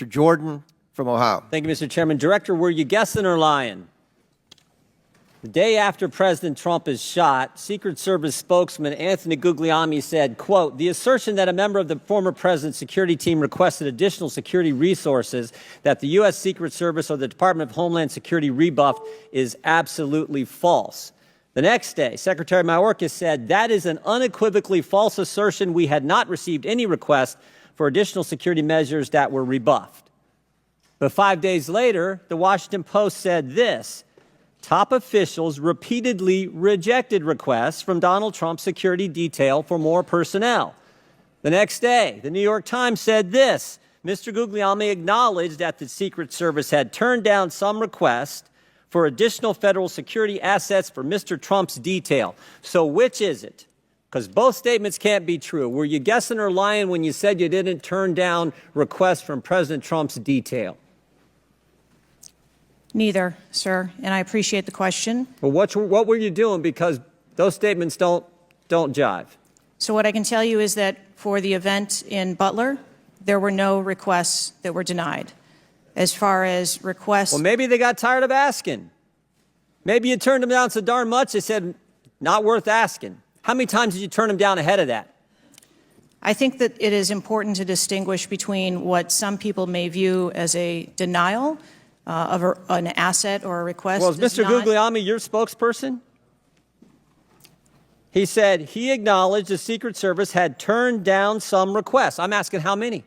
Mr. Jordan from Ohio. Thank you, Mr. Chairman. Director, were you guessing or lying? The day after President Trump is shot, Secret Service spokesman Anthony Guglielmi said, quote, "The assertion that a member of the former president's security team requested additional security resources that the U.S. Secret Service or the Department of Homeland Security rebuffed is absolutely false." The next day, Secretary Mayorkas said, "That is an unequivocally false assertion. We had not received any request for additional security measures that were rebuffed." But 5 days later, the Washington Post said this: "Top officials repeatedly rejected requests from Donald Trump's security detail for more personnel." The next day, the New York Times said this: "Mr. Guglielmi acknowledged that the Secret Service had turned down some requests for additional federal security assets for Mr. Trump's detail." So which is it? Because both statements can't be true. Were you guessing or lying when you said you didn't turn down requests from President Trump's detail? Neither, sir, and I appreciate the question. Well, what were you doing? Because those statements don't jive. So what I can tell you is that for the event in Butler, there were no requests that were denied. As far as requests... Well, maybe they got tired of asking. Maybe you turned them down so darn much, they said, not worth asking. How many times did you turn them down ahead of that? I think that it is important to distinguish between what some people may view as a denial of an asset or a request. Well, is Mr. Guglielmi your spokesperson? He said he acknowledged the Secret Service had turned down some requests. I'm asking how many?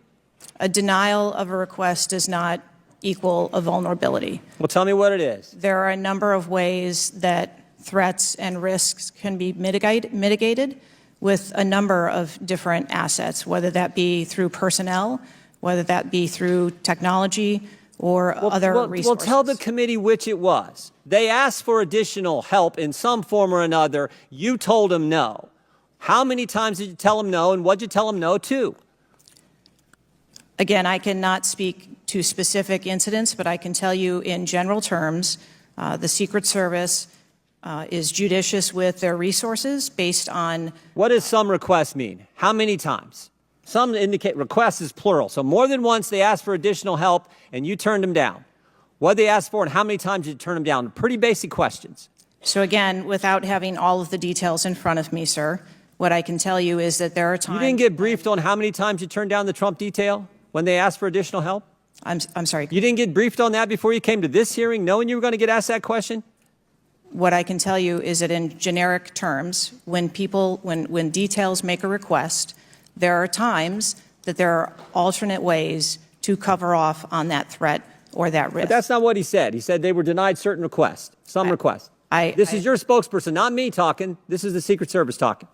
A denial of a request does not equal a vulnerability. Well, tell me what it is. There are a number of ways that threats and risks can be mitigated with a number of different assets, whether that be through personnel, whether that be through technology, or other resources. Well, tell the committee which it was. They asked for additional help in some form or another. You told them no. How many times did you tell them no, and what did you tell them no to? Again, I cannot speak to specific incidents, but I can tell you in general terms, the Secret Service is judicious with their resources based on... What does some requests mean? How many times? Some indicate requests is plural. So more than once they asked for additional help and you turned them down. What did they ask for and how many times did you turn them down? Pretty basic questions. So again, without having all of the details in front of me, sir, what I can tell you is that there are times... You didn't get briefed on how many times you turned down the Trump detail when they asked for additional help? I'm sorry. You didn't get briefed on that before you came to this hearing, knowing you were going to get asked that question? What I can tell you is that in generic terms, when details make a request, there are times that there are alternate ways to cover off on that threat or that risk. But that's not what he said. He said they were denied certain requests, some requests. This is your spokesperson, not me talking. This is the Secret Service talking.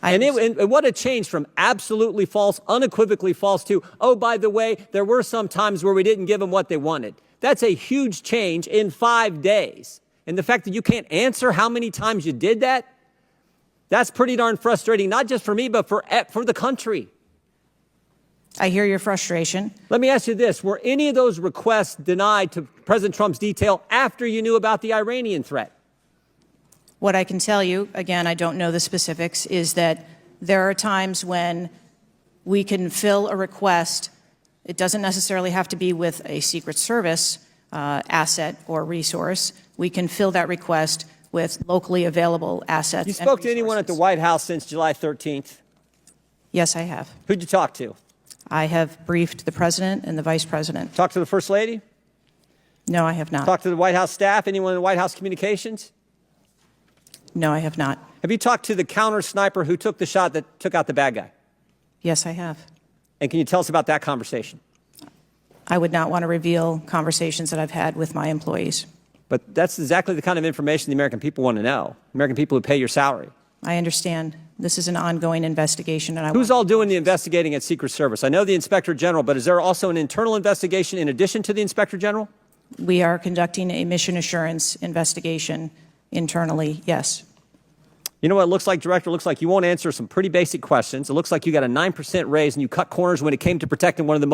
And what a change from absolutely false, unequivocally false to, oh, by the way, there were some times where we didn't give them what they wanted. That's a huge change in 5 days. And the fact that you can't answer how many times you did that, that's pretty darn frustrating, not just for me, but for the country. I hear your frustration. Let me ask you this. Were any of those requests denied to President Trump's detail after you knew about the Iranian threat? What I can tell you, again, I don't know the specifics, is that there are times when we can fill a request. It doesn't necessarily have to be with a Secret Service asset or resource. We can fill that request with locally available assets. You spoke to anyone at the White House since July 13th? Yes, I have. Who'd you talk to? I have briefed the President and the Vice President. Talked to the First Lady? No, I have not. Talked to the White House staff? Anyone in the White House communications? No, I have not. Have you talked to the counter sniper who took the shot that took out the bad guy? Yes, I have. And can you tell us about that conversation? I would not want to reveal conversations that I've had with my employees. But that's exactly the kind of information the American people want to know. American people who pay your salary. I understand. This is an ongoing investigation. And Who's all doing the investigating at Secret Service? I know the Inspector General, but is there also an internal investigation in addition to the Inspector General? We are conducting a mission assurance investigation internally, yes. You know what it looks like, Director? It looks like you won't answer some pretty basic questions. It looks like you got a 9% raise and you cut corners when it came to protecting one of the most